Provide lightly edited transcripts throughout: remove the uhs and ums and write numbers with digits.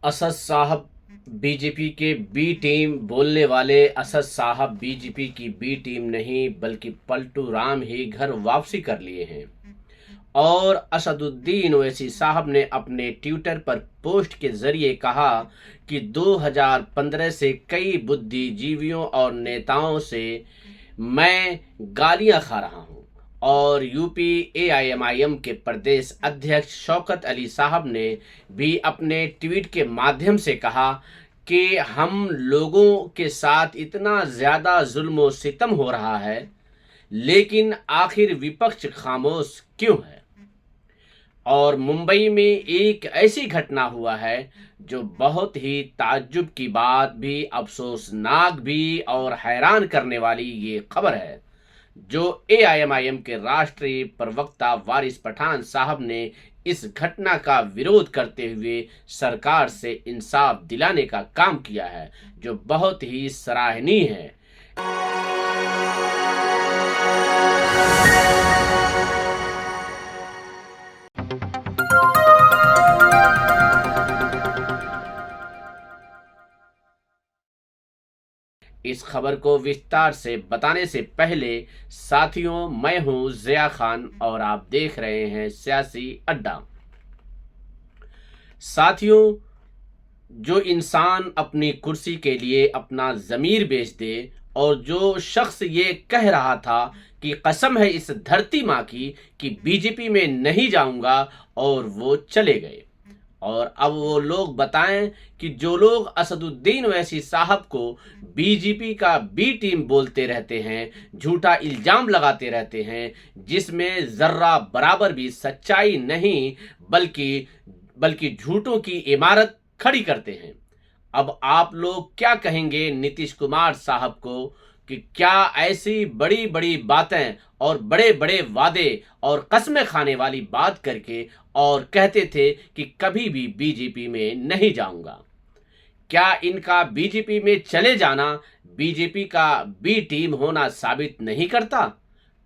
असद साहब बीजेपी के B team बोलने वाले असद साहब बीजेपी की बी टीम नहीं बल्कि पलटू राम ही घर वापसी कर लिए हैं। और असदुद्दीन ओवैसी साहब ने अपने ट्विटर पर पोस्ट के जरिए कहा कि 2015 से कई बुद्धिजीवियों और नेताओं से मैं गालियां खा रहा हूं। और यूपी एआईएमआईएम के प्रदेश अध्यक्ष शौकत अली साहब ने भी अपने ट्वीट के माध्यम से कहा कि हम लोगों के साथ इतना ज़्यादा जुल्म और सितम हो रहा है, लेकिन आखिर विपक्ष खामोश क्यों है। और मुंबई में एक ऐसी घटना हुआ है जो बहुत ही ताज्जुब की बात भी, अफसोसनाक भी और हैरान करने वाली ये खबर है, जो एआईएमआईएम के राष्ट्रीय प्रवक्ता वारिस पठान साहब ने इस घटना का विरोध करते हुए सरकार से इंसाफ दिलाने का काम किया है, जो बहुत ही सराहनीय है। इस खबर को विस्तार से बताने से पहले साथियों, मैं हूं ज़िया खान और आप देख रहे हैं सियासी अड्डा। साथियों, जो इंसान अपनी कुर्सी के लिए अपना ज़मीर बेच दे और जो शख्स ये कह रहा था कि कसम है इस धरती माँ की कि बीजेपी में नहीं जाऊंगा, और वो चले गए। और अब वो लोग बताएं कि जो लोग असदुद्दीन ओवैसी साहब को बीजेपी का बी टीम बोलते रहते हैं, झूठा इल्जाम लगाते रहते हैं, जिसमें जर्रा बराबर भी सच्चाई नहीं बल्कि बल्कि झूठों की इमारत खड़ी करते हैं। अब आप लोग क्या कहेंगे नीतीश कुमार साहब को कि क्या ऐसी बड़ी बड़ी बातें और बड़े बड़े वादे और कस्में खाने वाली बात करके और कहते थे कि कभी भी बीजेपी में नहीं जाऊंगा। क्या इनका बीजेपी में चले जाना बीजेपी का बी टीम होना साबित नहीं करता?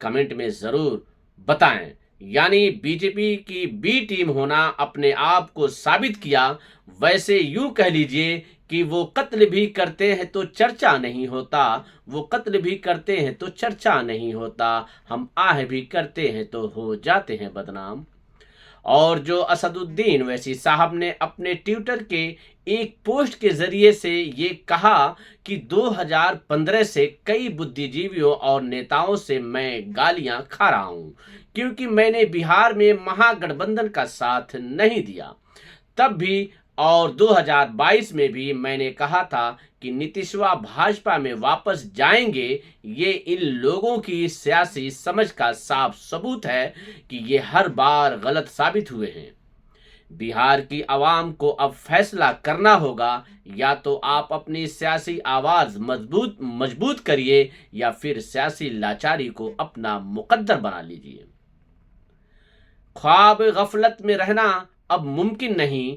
कमेंट में ज़रूर बताएं। यानी बीजेपी की बी टीम होना अपने आप को साबित किया। वैसे यूं कह लीजिए कि वो कत्ल भी करते हैं तो चर्चा नहीं होता, वो कत्ल भी करते हैं तो चर्चा नहीं होता, हम आह भी करते हैं तो हो जाते हैं बदनाम। और जो असदुद्दीन ओवैसी साहब ने अपने ट्विटर के एक पोस्ट के जरिए से ये कहा कि 2015 से कई बुद्धिजीवियों और नेताओं से मैं गालियां खा रहा हूं, क्योंकि मैंने बिहार में महागठबंधन का साथ नहीं दिया। तब भी और 2022 में भी मैंने कहा था कि नीतीशवा भाजपा में वापस जाएंगे। ये इन लोगों की सियासी समझ का साफ सबूत है कि ये हर बार गलत साबित हुए हैं। बिहार की आवाम को अब फैसला करना होगा, या तो आप अपनी सियासी आवाज मजबूत करिए या फिर सियासी लाचारी को अपना मुकद्दर बना लीजिए। ख्वाब गफलत में रहना अब मुमकिन नहीं,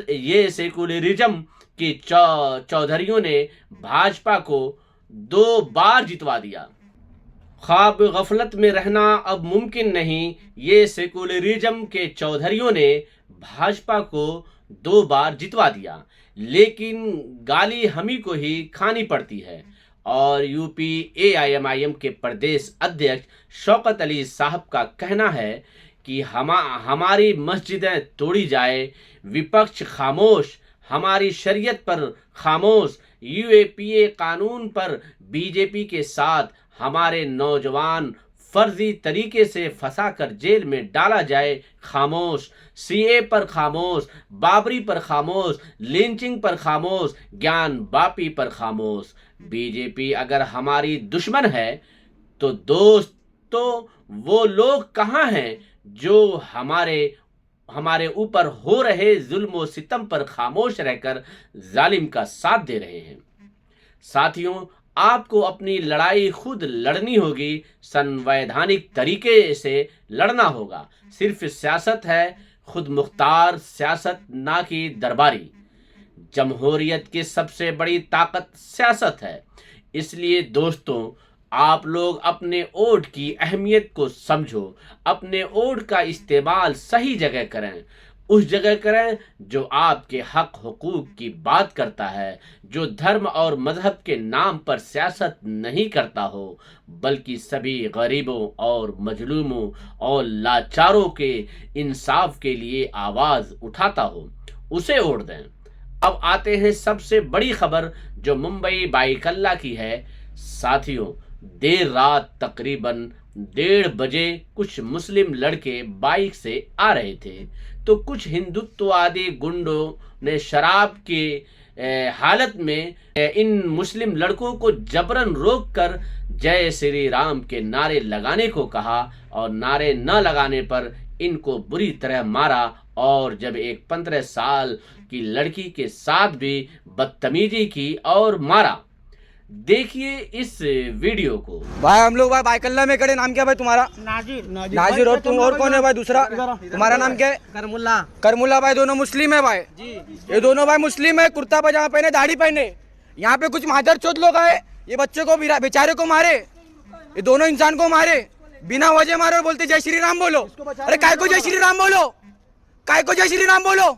ये सेकुलरिज्म के चौधरियों ने भाजपा को 2 बार जितवा दिया। ख्वाब गफलत में रहना अब मुमकिन नहीं, ये सेकुलरिज्म के चौधरियों ने भाजपा को 2 बार जितवा दिया, लेकिन गाली हमी को ही खानी पड़ती है। और यूपी एआईएमआईएम के प्रदेश अध्यक्ष शौकत अली साहब का कहना है कि हमारी मस्जिदें तोड़ी जाए, विपक्ष खामोश, हमारी शरीयत पर खामोश, यूएपीए कानून पर बीजेपी के साथ, हमारे नौजवान फर्जी तरीके से फंसाकर जेल में डाला जाए, खामोश, सीए पर खामोश, बाबरी पर खामोश, लिंचिंग पर खामोश, ज्ञान वापी पर खामोश। बीजेपी अगर हमारी दुश्मन है तो दोस्तों वो लोग कहाँ हैं जो हमारे ऊपर हो रहे जुल्म और सितम पर खामोश रहकर जालिम का साथ दे रहे हैं। साथियों, आपको अपनी लड़ाई खुद लड़नी होगी, संवैधानिक तरीके से लड़ना होगा। सिर्फ सियासत है खुद मुख्तार सियासत, ना कि दरबारी। जमहूरियत की सबसे बड़ी ताकत सियासत है। इसलिए दोस्तों, आप लोग अपने वोट की अहमियत को समझो, अपने वोट का इस्तेमाल सही जगह करें उस जगह करें जो आपके हक हुकूक की बात करता है, जो धर्म और मजहब के नाम पर सियासत नहीं करता हो, बल्कि सभी गरीबों और मजलूमों और लाचारों के इंसाफ के लिए आवाज उठाता हो, उसे वोट दें। अब आते हैं सबसे बड़ी खबर जो मुंबई बाईकल्ला की है। साथियों, देर रात तकरीबन 1:30 बजे कुछ मुस्लिम लड़के बाइक से आ रहे थे, तो कुछ हिंदुत्ववादी गुंडों ने शराब के हालत में इन मुस्लिम लड़कों को जबरन रोककर जय श्री राम के नारे लगाने को कहा और नारे न लगाने पर इनको बुरी तरह मारा और जब एक 15 साल की लड़की के साथ भी बदतमीजी की और मारा। देखिए इस वीडियो को। भाई हम लोग भाई बाइकल्ला में खड़े। नाम क्या भाई तुम्हारा? नाजिर। और तुम और कौन है भाई दूसरा? तुम्हारा नाम क्या है? करमुल्ला भाई। दोनों मुस्लिम है भाई जी। ये दोनों भाई मुस्लिम है, कुर्ता पजामा पहने, दाढ़ी पहने। यहाँ पे कुछ मादर चोद लोग आए, ये बच्चे को बेचारे को मारे, ये दोनों इंसान को मारे, बिना वजह मारे और बोलते जय श्री राम बोलो। अरे काय को जय श्री राम बोलो? काय को जय श्री राम बोलो?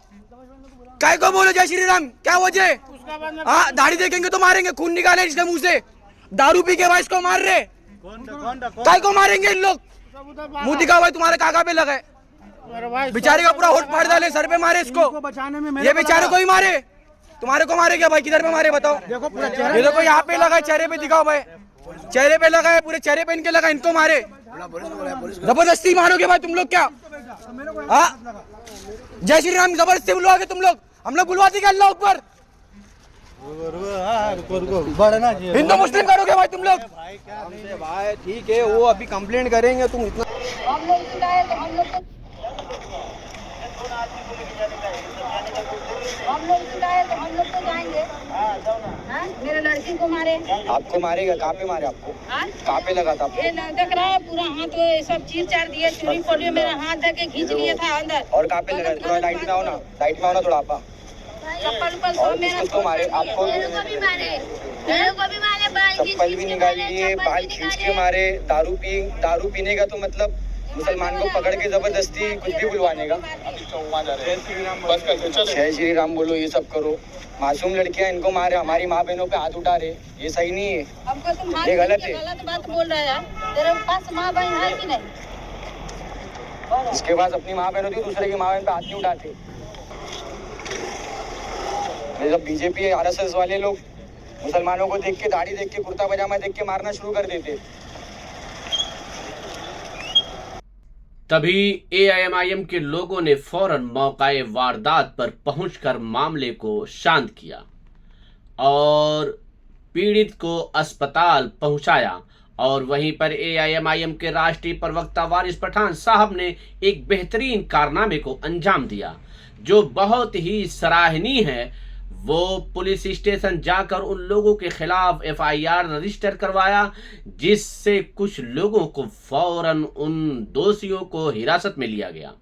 काय को बोलो जय श्री राम? क्या वजह? हाँ, दाढ़ी देखेंगे तो मारेंगे, खून निकाले इसके मुंह से। दारू पी के भाई इसको मार रहे, काय को मारेंगे इन लोग? मुंह दिखाओ भाई, तुम्हारे काका पे लगा है। बेचारे का पूरा होठ फाड़ डाले, सर पे मारे इसको। ये बेचारे को ही मारे, तुम्हारे को मारे क्या भाई? किधर पे मारे बताओ? ये देखो यहाँ पे लगा है, चेहरे पे दिखाओ भाई, चेहरे पे लगा है, पूरे चेहरे पे इनके लगा, इनको मारे। जबरदस्ती मारोगे भाई तुम लोग क्या? हाँ, जय श्री राम जबरदस्ती बुलवाओगे तुम लोग? हम लोग बुलवाते क्या अल्लाह ऊपर? हिंदू मुस्लिम करोगे भाई तुम लोग? भाई ठीक है, वो अभी कंप्लेंट करेंगे। तुम इतना हम लोग तो जाएंगे। मेरे लड़की को मारे। आपको मारेगा? कहाँ पे मारे आपको? कहाँ पे लगा था आपको? ये देख रहा है, पूरा हाथ सब चीर चार दिए, चूड़ी पोलियो मेरा हाथ धके खींच लिया था अंदर। और कहाँ पे लगा? थोड़ा लाइट में आओ ना, लाइट में आओ ना थोड़ा आपा। चप्पल किसको मारे? आपको को भी मारे, चप्पल भी निकाल लिए, बाल खींच के मारे। दारू पीने का तो मतलब मुसलमान को पकड़ के जबरदस्ती कुछ भी बुलवाने का। जय श्री राम बोलो, ये सब करो। मासूम लड़कियां इनको मारे, हमारी माँ बहनों पे हाथ उठा रहे, ये सही नहीं है, हमको तुम ये गलत है। गलत बात बोल रहा है। तेरे पास माँ बहन है कि नहीं? इसके पास अपनी माँ बहन होती, दूसरे की माँ बहन पे हाथ नहीं उठाते। ये सब बीजेपी आरएसएस वाले लोग मुसलमानों को देख के, दाढ़ी देख के, कुर्ता पजामा देख के मारना शुरू कर देते। तभी एआईएमआईएम के लोगों ने फौरन मौकाए वारदात पर पहुंचकर मामले को शांत किया और पीड़ित को अस्पताल पहुंचाया। और वहीं पर एआईएमआईएम के राष्ट्रीय प्रवक्ता वारिस पठान साहब ने एक बेहतरीन कारनामे को अंजाम दिया जो बहुत ही सराहनीय है। वो पुलिस स्टेशन जाकर उन लोगों के खिलाफ एफआईआर रजिस्टर करवाया, जिससे कुछ लोगों को फौरन उन दोषियों को हिरासत में लिया गया।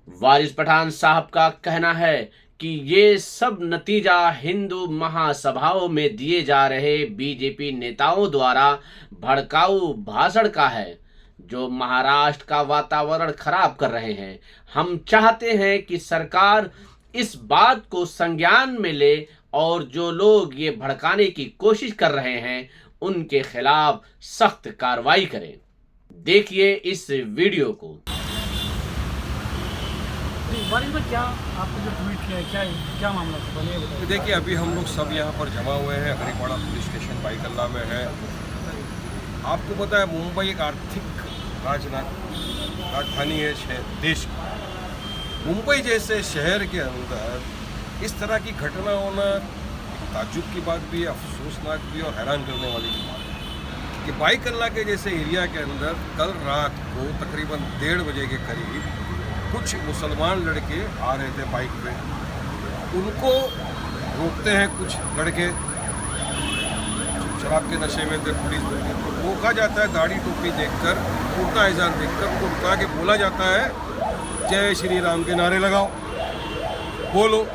वारिस पठान साहब का कहना है कि ये सब नतीजा हिंदू महासभाओं में दिए जा रहे बीजेपी नेताओं द्वारा भड़काऊ भाषण का है, जो महाराष्ट्र का वातावरण खराब कर रहे हैं। हम चाहते हैं कि सरकार इस बात को संज्ञान में ले और जो लोग ये भड़काने की कोशिश कर रहे हैं उनके खिलाफ सख्त कार्रवाई करें। देखिए इस वीडियो को। क्या आपने जो ट्वीट किया है, क्या मामला था? देखिए, अभी हम लोग सब यहाँ पर जमा हुए हैं, हरिपाड़ा पुलिस स्टेशन बाईकल्ला में है। आपको पता है मुंबई एक आर्थिक राजधानी है देश की। मुंबई जैसे शहर के अंदर इस तरह की घटना होना ताज्जुब की बात भी है, अफसोसनाक भी और हैरान करने वाली भी बात है कि बाईकल्ला के जैसे एरिया के अंदर कल रात को तकरीबन 1:30 बजे के करीब कुछ मुसलमान लड़के आ रहे थे बाइक पे। उनको रोकते हैं कुछ लड़के, शराब के नशे में थे, पुलिस को रोका जाता है। दाढ़ी टोपी देखकर, कुर्ता हिजाब देखकर उनको रुका के बोला जाता है जय श्री राम के नारे लगाओ, बोलो।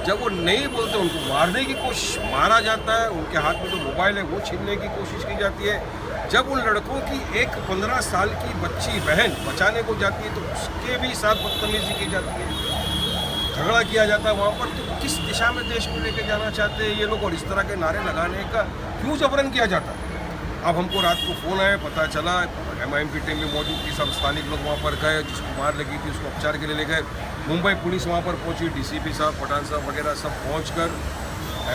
जब वो नहीं बोलते उनको मारने की कोशिश, मारा जाता है। उनके हाथ में जो मोबाइल है वो छीनने की कोशिश की जाती है। जब उन लड़कों की एक 15 साल की बच्ची बहन बचाने को जाती है तो उसके भी साथ बदतमीजी की जाती है। झगड़ा किया जाता है वहाँ पर, तो किस दिशा में देश को लेकर जाना चाहते हैं ये लोग, और इस तरह के नारे लगाने का क्यों जबरन किया जाता है। अब हमको रात को फ़ोन आया, पता चला MIM की टीम में मौजूद थी, सब स्थानिक लोग वहाँ पर गए, जिसको मार लगी थी उसको उपचार के लिए ले गए। मुंबई पुलिस वहाँ पर पहुँची, DCP साहब, पठान साहब वगैरह सब पहुँचकर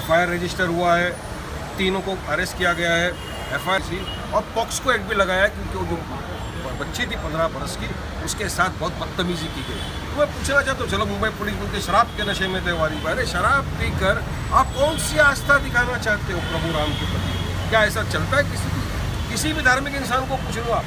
FIR रजिस्टर हुआ है, तीनों को अरेस्ट किया गया है, FIR और पॉक्सको एक्ट भी लगाया, क्योंकि वो जो बच्ची थी 15 बरस की, उसके साथ बहुत बदतमीजी की गई। तो मैं पूछना चाहता हूँ, चलो मुंबई पुलिस बोलते शराब के नशे में थे वारी भाई, अरे शराब पीकर आप कौन सी आस्था दिखाना चाहते हो प्रभु राम के प्रति? क्या ऐसा चलता है किसी भी धार्मिक इंसान को पूछ लो आप?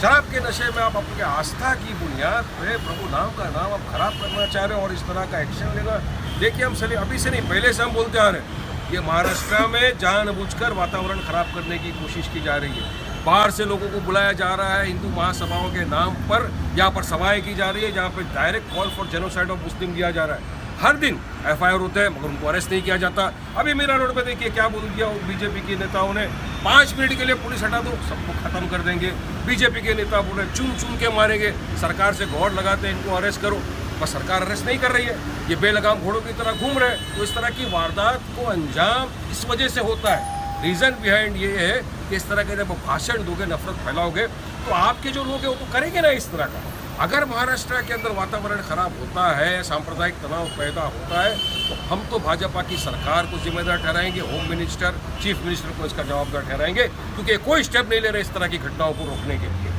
शराब के नशे में आप अपनी आस्था की बुनियाद पे प्रभु नाम का नाम आप खराब करना चाह रहे हो और इस तरह का एक्शन लेना। देखिए, हम सभी अभी से नहीं, पहले से हम बोलते आ रहे हैं, ये महाराष्ट्र में जानबूझकर वातावरण खराब करने की कोशिश की जा रही है। बाहर से लोगों को बुलाया जा रहा है, हिंदू महासभाओं के नाम पर यहाँ पर सभाएं की जा रही है, जहाँ पर direct call for genocide of Muslim दिया जा रहा है। हर दिन FIR होते हैं, मगर उनको अरेस्ट नहीं किया जाता। अभी मीरा रोड पे देखिए क्या बोल दिया बीजेपी के नेताओं ने, 5 मिनट के लिए पुलिस हटा दो, सबको खत्म कर देंगे। बीजेपी के नेता बोले चुन चुन के मारेंगे, सरकार से गौर लगाते हैं इनको अरेस्ट करो, बस सरकार अरेस्ट नहीं कर रही है, ये बेलगाम घोड़ों की तरह घूम रहे हैं। तो इस तरह की वारदात को अंजाम इस वजह से होता है। रीज़न बिहाइंड ये है कि इस तरह के जब भाषण दोगे, नफरत फैलाओगे, तो आपके जो लोग हैं वो तो करेंगे ना इस तरह का। अगर महाराष्ट्र के अंदर वातावरण खराब होता है, सांप्रदायिक तनाव पैदा होता है, तो हम तो भाजपा की सरकार को जिम्मेदार ठहराएंगे, होम मिनिस्टर, चीफ मिनिस्टर को इसका जवाबदार ठहराएंगे, क्योंकि कोई स्टेप नहीं ले रहे इस तरह की घटनाओं को रोकने के लिए।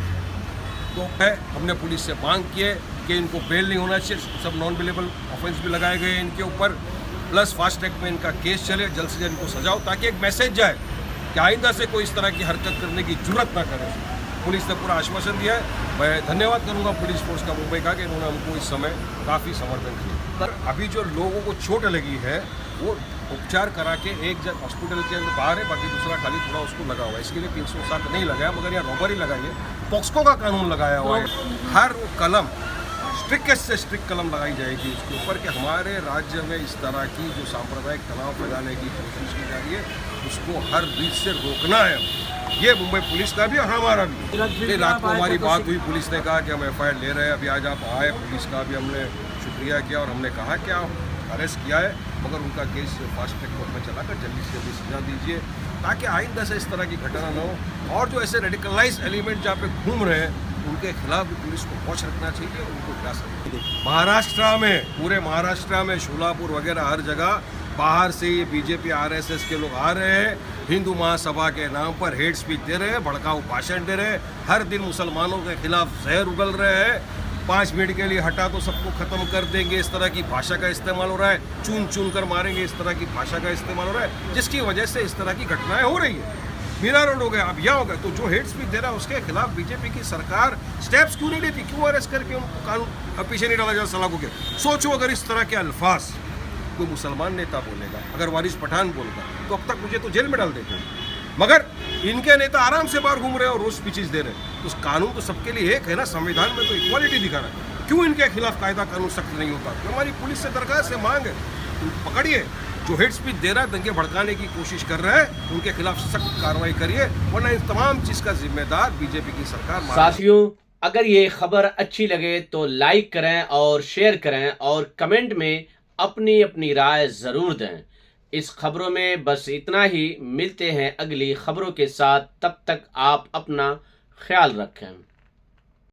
तो हमने पुलिस से मांग की है कि इनको बेल नहीं होना चाहिए, सब नॉन बेलेबल ऑफेंस भी लगाए गए हैं इनके ऊपर, प्लस फास्ट ट्रैक में इनका केस चले, जल्द से जल्द इनको सजाओ, ताकि एक मैसेज जाए कि आइंदा से कोई इस तरह की हरकत करने की जुर्रत ना करे। पुलिस ने पूरा आश्वासन दिया है। मैं धन्यवाद करूंगा पुलिस फोर्स का मुंबई का कि इन्होंने हमको इस समय काफ़ी समर्थन किया। पर अभी जो लोगों को चोट लगी है वो उपचार करा के एक जगह हॉस्पिटल के अंदर बाहर है, बाकी दूसरा खाली थोड़ा उसको लगा हुआ है। इसके लिए 307 नहीं लगाया, मगर यहाँ रॉबरी लगाई है, पॉक्सको का कानून लगाया हुआ है। हर कलम स्ट्रिक्ट से स्ट्रिक्ट कलम लगाई जाएगी उसके ऊपर कि हमारे राज्य में इस तरह की जो सांप्रदायिक तनाव फैलाने की कोशिश की जा रही है उसको हर रीत से रोकना है। ये मुंबई पुलिस का भी और हमारा भी। रात को हमारी बात हुई, पुलिस ने कहा कि हम FIR ले रहे हैं। अभी आज आप आए, पुलिस का भी हमने शुक्रिया किया और हमने कहा कि आप अरेस्ट किया है, मगर उनका केस फास्ट ट्रैक कोर्ट में चलाकर जल्दी से जल्दी सजा दीजिए, ताकि आइंदा से इस तरह की घटना न हो। और जो ऐसे रेडिकलाइज एलिमेंट जहाँ पे घूम रहे हैं उनके खिलाफ भी पुलिस को पहुँच रखना चाहिए, उनको हिरासत। महाराष्ट्र में, पूरे महाराष्ट्र में, शोलापुर वगैरह हर जगह बाहर से ये BJP RSS के लोग आ रहे हैं, हिंदू महासभा के नाम पर हेट स्पीच दे रहे हैं, भड़काऊ भाषण दे रहे हैं, हर दिन मुसलमानों के खिलाफ जहर उगल रहे हैं। 5 मिनट के लिए हटा तो सबको खत्म कर देंगे, इस तरह की भाषा का इस्तेमाल हो रहा है, चुन चुन कर मारेंगे, इस तरह की भाषा का इस्तेमाल हो रहा है, जिसकी वजह से इस तरह की घटनाएं हो रही है। मीरा रोड हो गया, अब यह हो गया, तो जो हेट स्पीच दे रहा है उसके खिलाफ BJP की सरकार स्टेप्स क्यों नहीं लेती? क्यों अरेस्ट करके उनको कानून पीछे नहीं डाला जाता सलाखों के? सोचो, अगर इस तरह के अल्फाज कोई मुसलमान नेता बोलेगा, अगर वारिस पठान बोलेगा, तो अब तक मुझे तो जेल में डाल देते हैं, मगर इनके नेता आराम से बाहर घूम रहे हैं और रोज स्पीचेस दे रहे हैं। तो कानून तो सबके लिए एक है ना, संविधान में तो इक्वालिटी दिखा रहा है। क्यों इनके खिलाफ कायदा कानून सख्त नहीं होता? तो हमारी पुलिस से दरखास्त है, मांग है, तो पकड़िए जो हेट स्पीच दे रहा है, दंगे भड़काने की कोशिश कर रहा है, उनके खिलाफ सख्त कार्रवाई करिए, वरना इन तमाम चीज का जिम्मेदार BJP की सरकार। साथियों, अगर ये खबर अच्छी लगे तो लाइक करें और शेयर करें और कमेंट में अपनी अपनी राय ज़रूर दें। इस खबरों में बस इतना ही। मिलते हैं अगली खबरों के साथ, तब तक आप अपना ख्याल रखें।